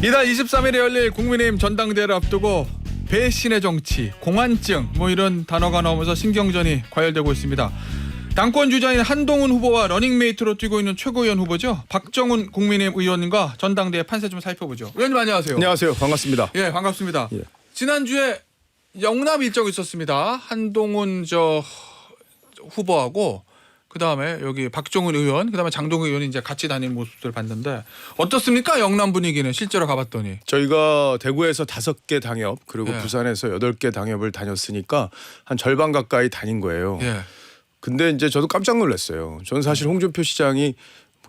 이달 23일에 열릴 국민의힘 전당대회를 앞두고 배신의 정치, 공안증 이런 단어가 나오면서 신경전이 과열되고 있습니다. 당권 주자인 한동훈 후보와 러닝메이트로 뛰고 있는 최고위원 후보죠. 박정훈 국민의힘 의원과 전당대회 판세 좀 살펴보죠. 의원님 안녕하세요. 안녕하세요. 반갑습니다. 예, 반갑습니다. 예. 지난주에 영남 일정이 있었습니다. 한동훈 후보하고 그다음에 여기 박정훈 의원, 그다음에 장동훈 의원이 이제 같이 다니는 모습들 봤는데 어떻습니까? 영남 분위기는 실제로 가봤더니. 저희가 대구에서 5개 당협 그리고 예. 부산에서 8개 당협을 다녔으니까 한 절반 가까이 다닌 거예요. 예. 근데 이제 저도 깜짝 놀랐어요. 저는 사실 홍준표 시장이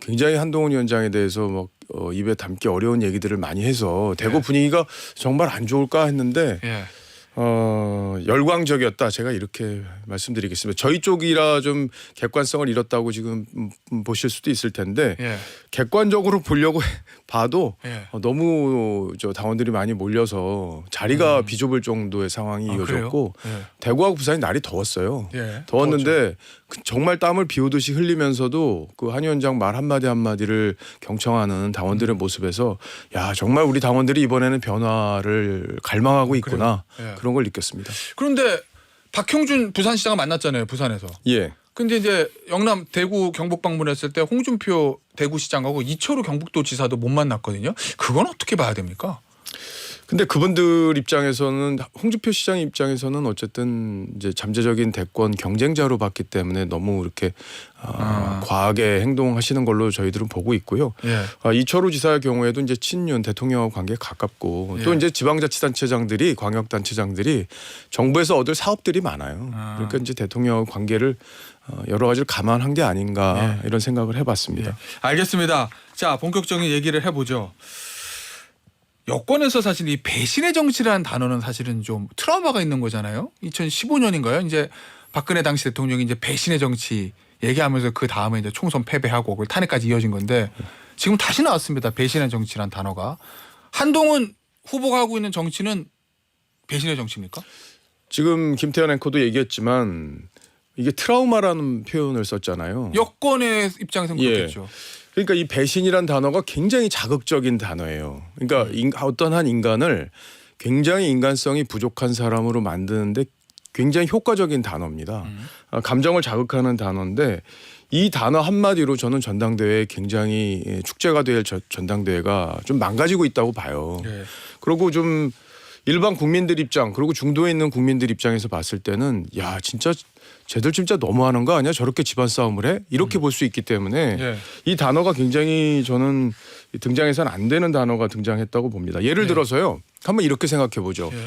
굉장히 한동훈 위원장에 대해서 막 입에 담기 어려운 얘기들을 많이 해서 대구 예. 분위기가 정말 안 좋을까 했는데 예. 열광적이었다. 제가 이렇게 말씀드리겠습니다. 저희 쪽이라 좀 객관성을 잃었다고 지금 보실 수도 있을 텐데 예. 객관적으로 보려고 봐도 예. 너무 당원들이 많이 몰려서 자리가 비좁을 정도의 상황이 이어졌고 예. 대구하고 부산이 날이 더웠어요. 예. 더웠는데 정말 땀을 비오듯이 흘리면서도 그 한 위원장 말 한마디 한마디를 경청하는 당원들의 모습에서 야 정말 우리 당원들이 이번에는 변화를 갈망하고 있구나. 예. 그런 걸 느꼈습니다. 그런데 박형준 부산시장을 만났잖아요. 부산에서. 예. 근데 이제 영남 대구 경북 방문했을 때 홍준표 대구시장하고 이철우 경북도지사도 못 만났거든요. 그건 어떻게 봐야 됩니까? 근데 그분들 입장에서는 홍준표 시장 입장에서는 어쨌든 이제 잠재적인 대권 경쟁자로 봤기 때문에 너무 이렇게 과하게 행동하시는 걸로 저희들은 보고 있고요. 예. 이철우 지사의 경우에도 이제 친윤 대통령하고 관계에 가깝고 또 예. 이제 지방자치단체장들이 광역단체장들이 정부에서 얻을 사업들이 많아요. 그러니까 이제 대통령하고 관계를 여러 가지를 감안한 게 아닌가 이런 생각을 해봤습니다. 예. 알겠습니다. 자, 본격적인 얘기를 해보죠. 여권에서 사실 이 배신의 정치라는 단어는 사실은 좀 트라우마가 있는 거잖아요. 2015년인가요? 이제 박근혜 당시 대통령이 이제 배신의 정치 얘기하면서 그 다음에 이제 총선 패배하고 그 탄핵까지 이어진 건데 지금 다시 나왔습니다. 배신의 정치라는 단어가. 한동훈 후보가 하고 있는 정치는 배신의 정치입니까? 지금 김태현 앵커도 얘기했지만 이게 트라우마라는 표현을 썼잖아요. 여권의 입장에서는 그렇겠죠. 그러니까 이 배신이란 단어가 굉장히 자극적인 단어예요. 그러니까 어떤 한 인간을 굉장히 인간성이 부족한 사람으로 만드는데 굉장히 효과적인 단어입니다. 감정을 자극하는 단어인데 이 단어 한마디로 저는 전당대회에 굉장히 축제가 될 전당대회가 좀 망가지고 있다고 봐요. 네. 그리고 좀 일반 국민들 입장 그리고 중도에 있는 국민들 입장에서 봤을 때는 야 진짜 쟤들 진짜 너무하는 거 아니야? 저렇게 집안 싸움을 해? 이렇게 볼 수 있기 때문에 예. 이 단어가 굉장히 저는 등장해서는 안 되는 단어가 등장했다고 봅니다. 예를 들어서요. 한번 이렇게 생각해 보죠. 예.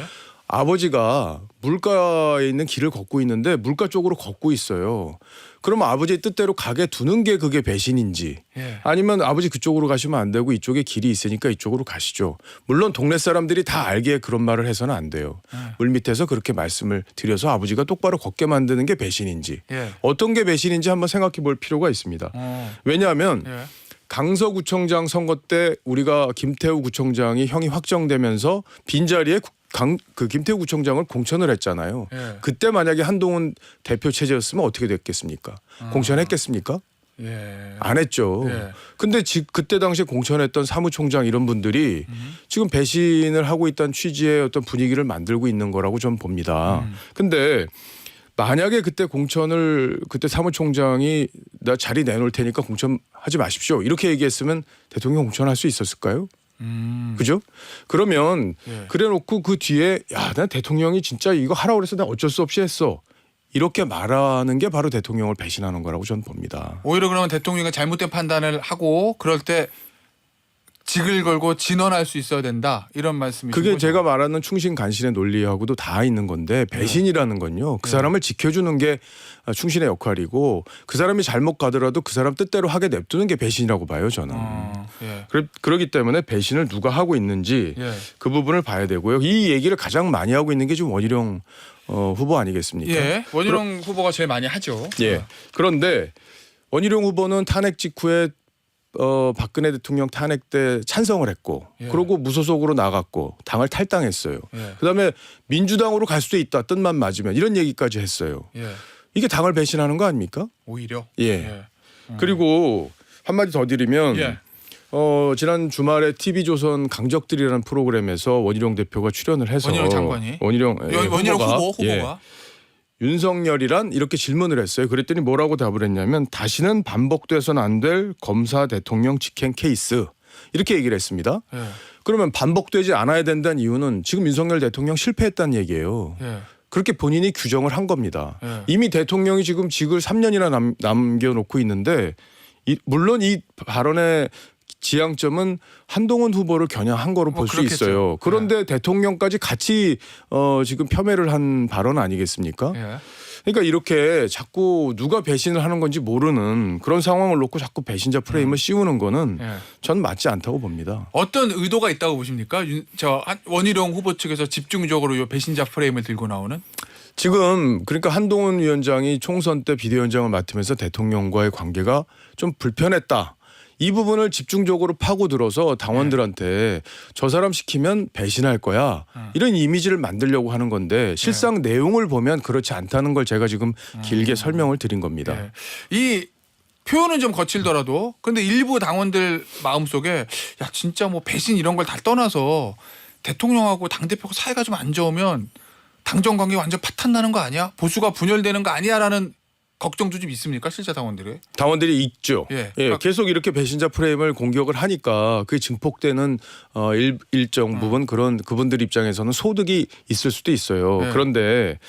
아버지가 물가에 있는 길을 걷고 있는데 물가 쪽으로 걷고 있어요. 그러면 아버지의 뜻대로 가게 두는 게 그게 배신인지 예. 아니면 아버지 그쪽으로 가시면 안 되고 이쪽에 길이 있으니까 이쪽으로 가시죠. 물론 동네 사람들이 다 알기에 그런 말을 해서는 안 돼요. 물밑에서 그렇게 말씀을 드려서 아버지가 똑바로 걷게 만드는 게 배신인지 예. 어떤 게 배신인지 한번 생각해 볼 필요가 있습니다. 왜냐하면 예. 강서구청장 선거 때 우리가 김태우 구청장이 형이 확정되면서 빈자리에 그 김태우 구청장을 공천을 했잖아요. 예. 그때 만약에 한동훈 대표 체제였으면 어떻게 됐겠습니까? 공천했겠습니까? 예. 안 했죠. 예. 근데 그때 당시에 공천했던 사무총장 이런 분들이 지금 배신을 하고 있다는 취지의 어떤 분위기를 만들고 있는 거라고 저는 봅니다. 근데 만약에 그때 그때 사무총장이 나 자리 내놓을 테니까 공천하지 마십시오. 이렇게 얘기했으면 대통령 공천할 수 있었을까요? 그죠? 그러면 예. 그래놓고 그 뒤에 야, 난 대통령이 진짜 이거 하라고 그래서 나 어쩔 수 없이 했어. 이렇게 말하는 게 바로 대통령을 배신하는 거라고 저는 봅니다. 오히려 그러면 대통령이 잘못된 판단을 하고 그럴 때 직을 걸고 진언할 수 있어야 된다 이런 말씀이시죠? 그게 제가 말하는 충신 간신의 논리하고도 다 있는 건데 배신이라는 건요. 그 사람을 지켜주는 게 충신의 역할이고 그 사람이 잘못 가더라도 그 사람 뜻대로 하게 냅두는 게 배신이라고 봐요 저는. 예. 그렇기 때문에 배신을 누가 하고 있는지 예. 그 부분을 봐야 되고요. 이 얘기를 가장 많이 하고 있는 게 지금 원희룡 후보 아니겠습니까? 예. 원희룡 후보가 제일 많이 하죠. 예. 그런데 원희룡 후보는 탄핵 직후에 박근혜 대통령 탄핵 때 찬성을 했고 예. 그러고 무소속으로 나갔고 당을 탈당했어요. 예. 그다음에 민주당으로 갈 수도 있다. 뜻만 맞으면 이런 얘기까지 했어요. 예. 이게 당을 배신하는 거 아닙니까? 오히려. 예. 그리고 한마디 더 드리면 예. 지난 주말에 TV조선 강적들이라는 프로그램에서 원희룡 대표가 출연을 해서 원희룡 장관이 원희룡 후보가 예, 윤석열이란 이렇게 질문을 했어요. 그랬더니 뭐라고 답을 했냐면 다시는 반복돼서는 안 될 검사 대통령 직행 케이스 이렇게 얘기를 했습니다. 예. 그러면 반복되지 않아야 된다는 이유는 지금 윤석열 대통령 실패했다는 얘기예요. 예. 그렇게 본인이 규정을 한 겁니다. 예. 이미 대통령이 지금 직을 3년이나 남겨놓고 있는데 물론 이 발언의 지향점은 한동훈 후보를 겨냥한 거로 볼 수 그렇겠죠. 있어요. 그런데 대통령까지 같이 지금 폄훼를 한 발언 아니겠습니까? 예. 그러니까 이렇게 자꾸 누가 배신을 하는 건지 모르는 그런 상황을 놓고 자꾸 배신자 프레임을 씌우는 거는 예. 전 맞지 않다고 봅니다. 어떤 의도가 있다고 보십니까? 원희룡 후보 측에서 집중적으로 요 배신자 프레임을 들고 나오는? 지금 그러니까 한동훈 위원장이 총선 때 비대위원장을 맡으면서 대통령과의 관계가 좀 불편했다. 이 부분을 집중적으로 파고들어서 당원들한테 저 사람 시키면 배신할 거야. 이런 이미지를 만들려고 하는 건데 실상 내용을 보면 그렇지 않다는 걸 제가 지금 길게 설명을 드린 겁니다. 예. 이 표현은 좀 거칠더라도 근데 일부 당원들 마음속에 야 진짜 뭐 배신 이런 걸 다 떠나서 대통령하고 당대표가 사이가 좀 안 좋으면 당정 관계 완전 파탄 나는 거 아니야? 보수가 분열되는 거 아니야라는 걱정도 좀 있습니까? 실제 당원들이? 당원들이 있죠. 예. 계속 이렇게 배신자 프레임을 공격을 하니까 그게 증폭되는 일정 부분 그런 그분들 입장에서는 소득이 있을 수도 있어요. 예. 그런데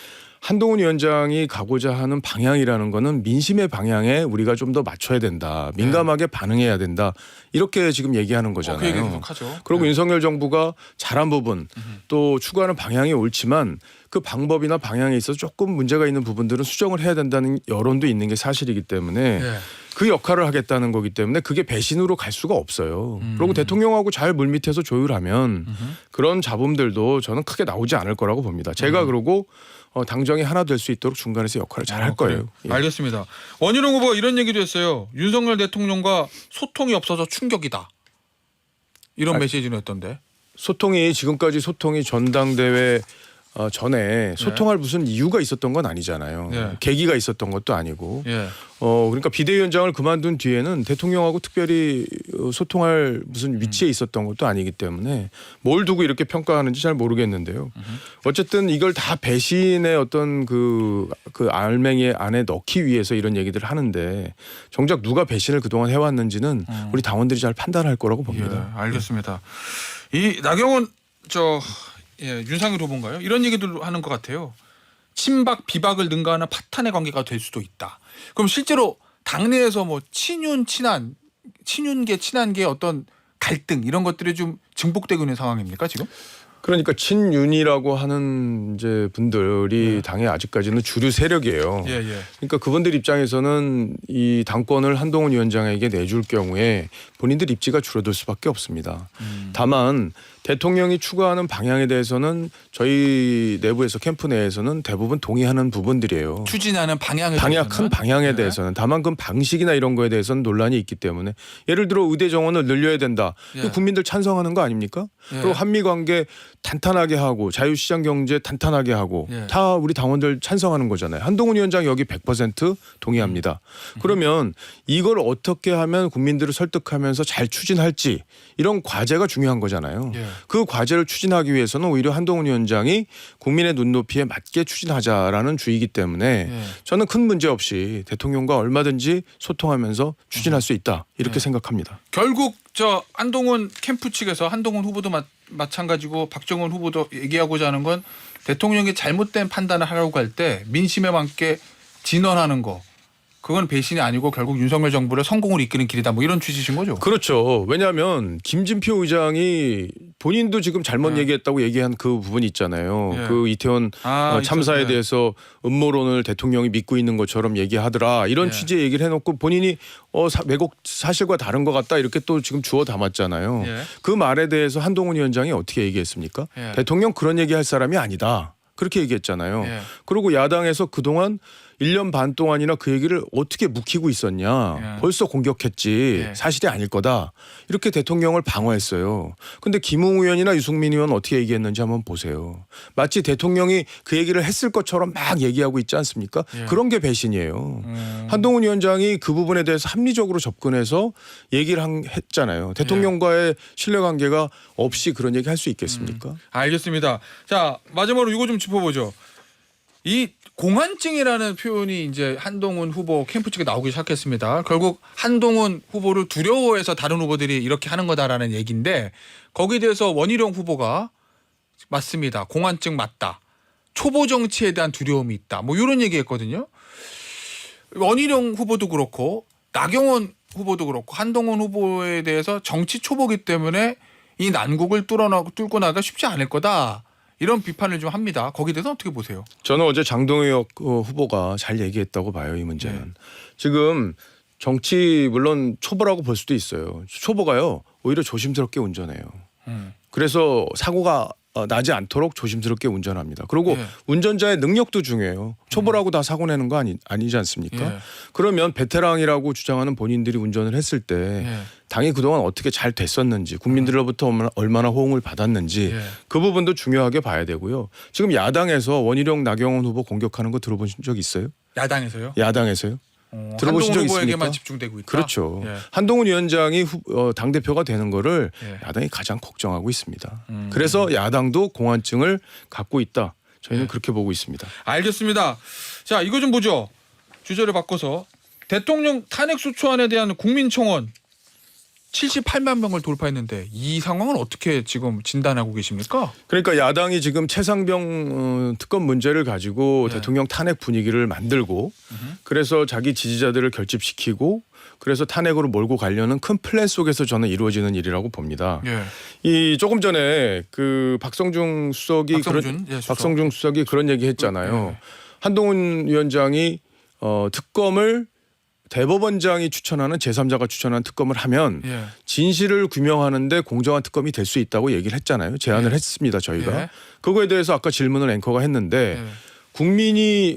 한동훈 위원장이 가고자 하는 방향이라는 거는 민심의 방향에 우리가 좀 더 맞춰야 된다. 민감하게 반응해야 된다. 이렇게 지금 얘기하는 그 얘기 거잖아요. 계속 하죠. 그리고 예. 윤석열 정부가 잘한 부분 또 추구하는 방향이 옳지만 그 방법이나 방향에 있어서 조금 문제가 있는 부분들은 수정을 해야 된다는 여론도 있는 게 사실이기 때문에 예. 그 역할을 하겠다는 거기 때문에 그게 배신으로 갈 수가 없어요. 그리고 대통령하고 잘 물밑에서 조율하면 그런 잡음들도 저는 크게 나오지 않을 거라고 봅니다. 제가 그러고 당정이 하나 될 수 있도록 중간에서 역할을 잘 할 거예요. 예. 알겠습니다. 원희룡 후보가 이런 얘기도 했어요. 윤석열 대통령과 소통이 없어서 충격이다. 이런 메시지는 했던데. 지금까지 소통이 전당대회 전에 소통할 무슨 이유가 있었던 건 아니잖아요. 네. 계기가 있었던 것도 아니고. 예. 그러니까 비대위원장을 그만둔 뒤에는 대통령하고 특별히 소통할 무슨 위치에 있었던 것도 아니기 때문에 뭘 두고 이렇게 평가하는지 잘 모르겠는데요. 어쨌든 이걸 다 배신의 어떤 그 알맹이 안에 넣기 위해서 이런 얘기들을 하는데 정작 누가 배신을 그동안 해왔는지는 우리 당원들이 잘 판단할 거라고 봅니다. 예, 알겠습니다. 이 나경원 윤상현 후보인가요? 이런 얘기들 하는 것 같아요. 친박 비박을 능가하는 파탄의 관계가 될 수도 있다. 그럼 실제로 당내에서 뭐 친윤계 친한계 어떤 갈등 이런 것들이 좀 증폭되고 있는 상황입니까 지금? 그러니까 친윤이라고 하는 이제 분들이 당에 아직까지는 주류 세력이에요. 예. 그러니까 그분들 입장에서는 이 당권을 한동훈 위원장에게 내줄 경우에 본인들 입지가 줄어들 수밖에 없습니다. 다만 대통령이 추구하는 방향에 대해서는 저희 내부에서 캠프 내에서는 대부분 동의하는 부분들이에요. 추진하는 방향에 큰 방향에 네. 대해서는 다만 그 방식이나 이런 거에 대해서는 논란이 있기 때문에 예를 들어 의대 정원을 늘려야 된다. 예. 국민들 찬성하는 거 아닙니까? 예. 그리고 한미 관계 탄탄하게 하고 자유시장 경제 탄탄하게 하고 예. 다 우리 당원들 찬성하는 거잖아요. 한동훈 위원장 여기 100% 동의합니다. 그러면 이걸 어떻게 하면 국민들을 설득하면서 잘 추진할지 이런 과제가 중요한 거잖아요. 예. 그 과제를 추진하기 위해서는 오히려 한동훈 위원장이 국민의 눈높이에 맞게 추진하자라는 주의이기 때문에 예. 저는 큰 문제 없이 대통령과 얼마든지 소통하면서 추진할 수 있다 이렇게 생각합니다. 결국 한동훈 캠프 측에서 한동훈 후보도 마찬가지고 박정원 후보도 얘기하고자 하는 건 대통령이 잘못된 판단을 하려고 할 때 민심에 맞게 진언하는 거 그건 배신이 아니고 결국 윤석열 정부를 성공으로 이끄는 길이다 뭐 이런 취지신 거죠? 그렇죠. 왜냐하면 김진표 의장이 본인도 지금 잘못 얘기했다고 얘기한 그 부분이 있잖아요. 예. 그 이태원 참사에 있었네. 대해서 음모론을 대통령이 믿고 있는 것처럼 얘기하더라. 이런 예. 취지의 얘기를 해놓고 본인이 왜곡 사실과 다른 것 같다 이렇게 또 지금 주워 담았잖아요. 예. 그 말에 대해서 한동훈 위원장이 어떻게 얘기했습니까? 예. 대통령 그런 얘기할 사람이 아니다. 그렇게 얘기했잖아요. 예. 그리고 야당에서 그동안 1년 반 동안이나 그 얘기를 어떻게 묵히고 있었냐. 예. 벌써 공격했지. 예. 사실이 아닐 거다. 이렇게 대통령을 방어했어요. 근데 김웅 의원이나 유승민 의원 어떻게 얘기했는지 한번 보세요. 마치 대통령이 그 얘기를 했을 것처럼 막 얘기하고 있지 않습니까? 예. 그런 게 배신이에요. 한동훈 위원장이 그 부분에 대해서 합리적으로 접근해서 얘기를 했잖아요. 대통령과의 신뢰관계가 없이 그런 얘기 할 수 있겠습니까? 알겠습니다. 자, 마지막으로 이거 좀 짚어보죠. 이 공안증이라는 표현이 이제 한동훈 후보 캠프 측에 나오기 시작했습니다. 결국 한동훈 후보를 두려워해서 다른 후보들이 이렇게 하는 거다라는 얘기인데 거기에 대해서 원희룡 후보가 맞습니다. 공안증 맞다. 초보 정치에 대한 두려움이 있다. 뭐 이런 얘기했거든요. 원희룡 후보도 그렇고 나경원 후보도 그렇고 한동훈 후보에 대해서 정치 초보기 때문에 이 난국을 뚫고 나가기가 쉽지 않을 거다. 이런 비판을 좀 합니다. 거기에 대해서 어떻게 보세요? 저는 어제 장동혁 후보가 잘 얘기했다고 봐요. 이 문제는. 네. 지금 정치 물론 초보라고 볼 수도 있어요. 초보가요. 오히려 조심스럽게 운전해요. 그래서 사고가 나지 않도록 조심스럽게 운전합니다. 그리고 예. 운전자의 능력도 중요해요. 초보라고 다 사고 내는 거 아니지 않습니까? 예. 그러면 베테랑이라고 주장하는 본인들이 운전을 했을 때 예. 당이 그동안 어떻게 잘 됐었는지 국민들로부터 얼마나 호응을 받았는지 예. 그 부분도 중요하게 봐야 되고요. 지금 야당에서 원희룡 나경원 후보 공격하는 거 들어보신 적 있어요? 야당에서요? 야당에서요? 들어보신 적 한동훈 있습니까? 후보에게만 집중되고 있다. 그렇죠. 예. 한동훈 위원장이 당대표가 되는 거를 예. 야당이 가장 걱정하고 있습니다. 그래서 야당도 공안증을 갖고 있다. 저희는 예. 그렇게 보고 있습니다. 알겠습니다. 자, 이거 좀 보죠. 주제를 바꿔서 대통령 탄핵 소추안에 대한 국민청원 78만 명을 돌파했는데 이 상황은 어떻게 지금 진단하고 계십니까? 그러니까 야당이 지금 최상병 특검 문제를 가지고 네. 대통령 탄핵 분위기를 만들고 그래서 자기 지지자들을 결집시키고 그래서 탄핵으로 몰고 가려는 큰 플랜 속에서 저는 이루어지는 일이라고 봅니다. 예. 이 조금 전에 그 박성중 수석이 박성중 수석이 그런 얘기 했잖아요. 예. 한동훈 위원장이 특검을 대법원장이 추천하는 제3자가 추천한 특검을 하면 예. 진실을 규명하는데 공정한 특검이 될 수 있다고 얘기를 했잖아요. 제안을 예. 했습니다. 저희가. 예. 그거에 대해서 아까 질문을 앵커가 했는데 예. 국민이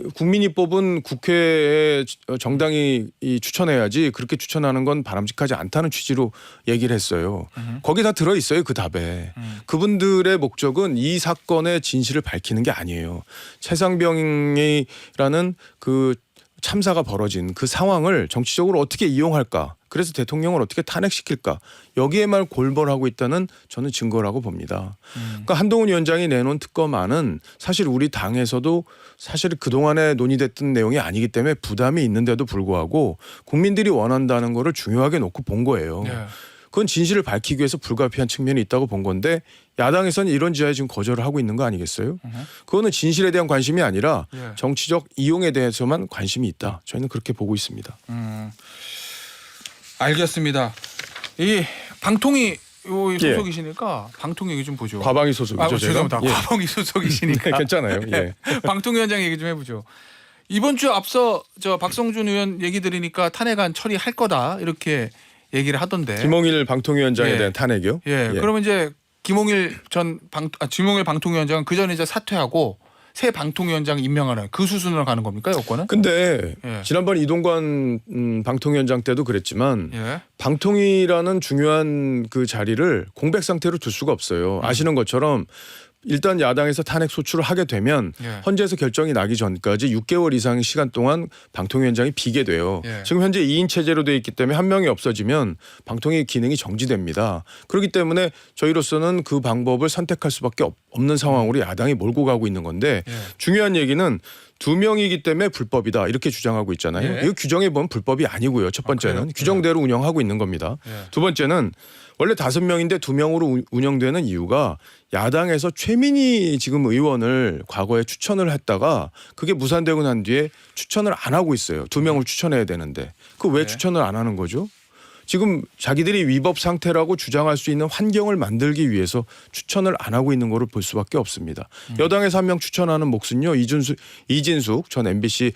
뽑은 국회에 정당이 추천해야지 그렇게 추천하는 건 바람직하지 않다는 취지로 얘기를 했어요. 거기 다 들어 있어요. 그 답에. 그분들의 목적은 이 사건의 진실을 밝히는 게 아니에요. 최상병이라는 그 참사가 벌어진 그 상황을 정치적으로 어떻게 이용할까? 그래서 대통령을 어떻게 탄핵시킬까? 여기에만 골몰하고 있다는 저는 증거라고 봅니다. 그러니까 한동훈 위원장이 내놓은 특검안은 사실 우리 당에서도 사실 그동안에 논의됐던 내용이 아니기 때문에 부담이 있는데도 불구하고 국민들이 원한다는 거를 중요하게 놓고 본 거예요. 예. 그건 진실을 밝히기 위해서 불가피한 측면이 있다고 본 건데 야당에서는 이런 지하에 지금 거절을 하고 있는 거 아니겠어요? 그거는 진실에 대한 관심이 아니라 예. 정치적 이용에 대해서만 관심이 있다. 저희는 그렇게 보고 있습니다. 알겠습니다. 이 방통위 소속이시니까 방통위 얘기 좀 보죠. 과방위 소속이죠. 제가. 죄송합니다. 예. 과방위 소속이시니까. 괜찮아요. 예. 방통위원장 얘기 좀 해보죠. 이번 주 앞서 저 박성준 의원 얘기 들으니까 탄핵안 처리할 거다 이렇게 얘기를 하던데. 김홍일 방통위원장에 예. 대한 탄핵이요? 예. 그러면 이제 김홍일 방통위원장은 그 전에 이제 사퇴하고 새 방통위원장 임명하는 그 수순으로 가는 겁니까 여권은? 근데 예. 지난번 이동관 방통위원장 때도 그랬지만 예. 방통위라는 중요한 그 자리를 공백 상태로 둘 수가 없어요. 아시는 것처럼 일단 야당에서 탄핵 소추를 하게 되면 예. 헌재에서 결정이 나기 전까지 6개월 이상의 시간 동안 방통위원장이 비게 돼요. 예. 지금 현재 2인 체제로 돼 있기 때문에 한 명이 없어지면 방통위 기능이 정지됩니다. 그렇기 때문에 저희로서는 그 방법을 선택할 수밖에 없는 상황으로 야당이 몰고 가고 있는 건데 예. 중요한 얘기는 2명이기 때문에 불법이다 이렇게 주장하고 있잖아요. 예. 이거 규정에 보면 불법이 아니고요. 첫 번째는 그래요? 규정대로 운영하고 있는 겁니다. 예. 두 번째는 원래 5명인데 2명으로 운영되는 이유가 야당에서 최민희 지금 의원을 과거에 추천을 했다가 그게 무산되고 난 뒤에 추천을 안 하고 있어요. 2명을 추천해야 되는데 그 왜 네. 추천을 안 하는 거죠? 지금 자기들이 위법 상태라고 주장할 수 있는 환경을 만들기 위해서 추천을 안 하고 있는 거를 볼 수밖에 없습니다. 여당에서 한 명 추천하는 몫은요. 이진숙 전 MBC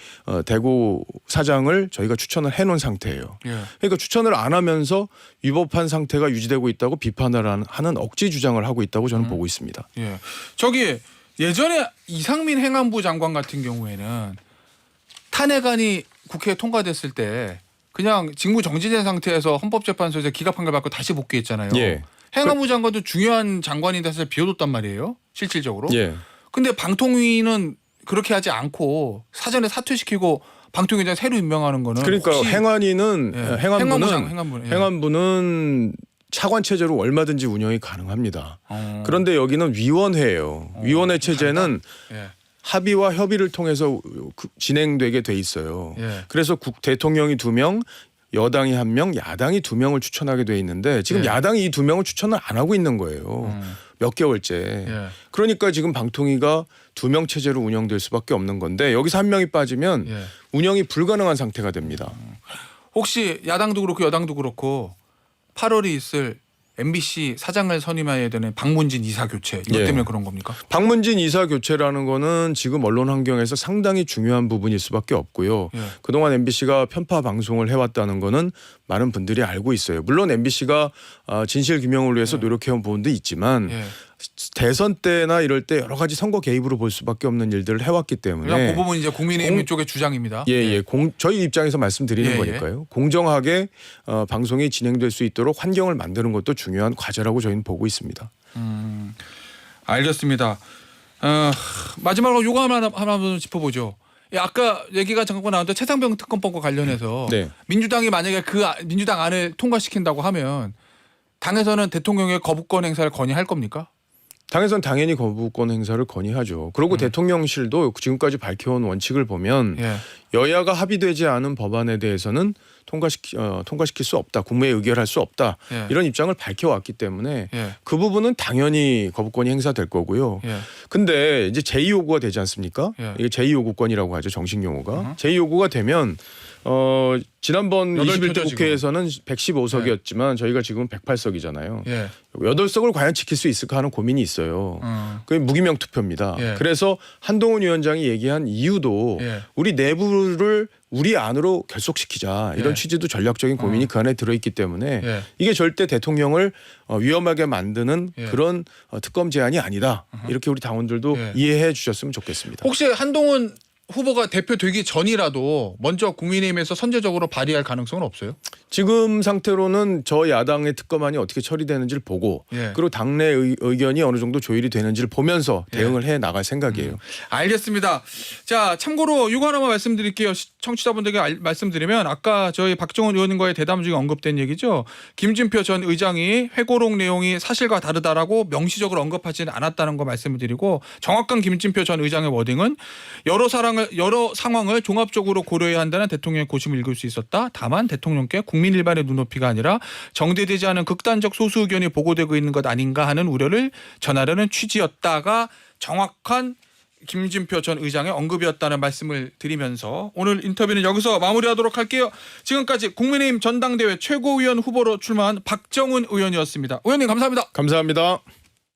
대구 사장을 저희가 추천을 해놓은 상태예요. 예. 그러니까 추천을 안 하면서 위법한 상태가 유지되고 있다고 비판을 하는 억지 주장을 하고 있다고 저는 보고 있습니다. 예. 저기 예전에 이상민 행안부 장관 같은 경우에는 탄핵안이 국회에 통과됐을 때 그냥 직무 정지된 상태에서 헌법재판소에서 기각 판결 받고 다시 복귀했잖아요. 예. 행안부 장관도 중요한 장관인데 사실 비워뒀단 말이에요. 실질적으로. 예. 근데 방통위는 그렇게 하지 않고 사전에 사퇴시키고 방통위장 새로 임명하는 거는 그러니까 혹시 행안위는 예. 행안부는 행안부는, 예. 행안부는 차관 체제로 얼마든지 운영이 가능합니다. 그런데 여기는 위원회예요. 위원회 체제는 예. 합의와 협의를 통해서 진행되게 돼 있어요. 예. 그래서 대통령이 2명, 여당이 1명, 야당이 2명을 추천하게 돼 있는데 지금 예. 야당이 이 2명을 추천을 안 하고 있는 거예요. 몇 개월째. 예. 그러니까 지금 방통위가 2명 체제로 운영될 수밖에 없는 건데 여기서 1명이 빠지면 예. 운영이 불가능한 상태가 됩니다. 혹시 야당도 그렇고 여당도 그렇고 8월에 있을 MBC 사장을 선임해야 되는 박문진 이사 교체 이것 예. 때문에 그런 겁니까? 박문진 이사 교체라는 거는 지금 언론 환경에서 상당히 중요한 부분일 수밖에 없고요. 예. 그동안 MBC가 편파 방송을 해왔다는 거는 많은 분들이 알고 있어요. 물론 MBC가 진실 규명을 위해서 노력해온 부분도 있지만 예. 대선 때나 이럴 때 여러 가지 선거 개입으로 볼 수밖에 없는 일들을 해왔기 때문에 그냥 그 부분 이제 국민의힘 쪽의 주장입니다. 저희 입장에서 말씀드리는 예, 예. 거니까요. 공정하게 방송이 진행될 수 있도록 환경을 만드는 것도 중요한 과제라고 저희는 보고 있습니다. 알겠습니다. 마지막으로 요거 하나 짚어보죠. 아까 얘기가 잠깐 나왔는데 최상병 특검법과 관련해서 네. 민주당이 만약에 민주당 안을 통과시킨다고 하면 당에서는 대통령의 거부권 행사를 건의할 겁니까? 당에서는 당연히 거부권 행사를 건의하죠. 그리고 대통령실도 지금까지 밝혀온 원칙을 보면 예. 여야가 합의되지 않은 법안에 대해서는 통과시킬 수 없다. 국무회의 의결할 수 없다. 예. 이런 입장을 밝혀왔기 때문에 예. 그 부분은 당연히 거부권이 행사될 거고요. 예. 근데 이제 제2요구가 되지 않습니까? 예. 이게 제2요구권이라고 하죠. 정식 용어가. 제2요구가 되면 지난번 여덟 21대 표죠, 국회에서는 115석이었지만 저희가 지금 108석이잖아요. 예. 8석을 과연 지킬 수 있을까 하는 고민이 있어요. 그게 무기명 투표입니다. 예. 그래서 한동훈 위원장이 얘기한 이유도 예. 우리 내부를 우리 안으로 결속시키자 이런 예. 취지도 전략적인 고민이 그 안에 들어있기 때문에 예. 이게 절대 대통령을 위험하게 만드는 예. 그런 특검 제안이 아니다. 이렇게 우리 당원들도 예. 이해해 주셨으면 좋겠습니다. 혹시 한동훈 후보가 대표되기 전이라도 먼저 국민의힘에서 선제적으로 발의할 가능성은 없어요? 지금 상태로는 저 야당의 특검안이 어떻게 처리되는지를 보고 예. 그리고 당내 의견이 어느 정도 조율이 되는지를 보면서 대응을 해 나갈 생각이에요. 알겠습니다. 자, 참고로 이거 하나만 말씀드릴게요. 청취자분들에게 말씀드리면 아까 저희 박정원 의원님과의 대담 중에 언급된 얘기죠. 김진표 전 의장이 회고록 내용이 사실과 다르다라고 명시적으로 언급하지는 않았다는 거 말씀을 드리고 정확한 김진표 전 의장의 워딩은 여러 상황을 종합적으로 고려해야 한다는 대통령의 고심을 읽을 수 있었다. 다만 대통령께 국민 일반의 눈높이가 아니라 정대되지 않은 극단적 소수 의견이 보고되고 있는 것 아닌가 하는 우려를 전하려는 취지였다가 정확한 김진표 전 의장의 언급이었다는 말씀을 드리면서 오늘 인터뷰는 여기서 마무리하도록 할게요. 지금까지 국민의힘 전당대회 최고위원 후보로 출마한 박정훈 의원이었습니다. 의원님 감사합니다. 감사합니다.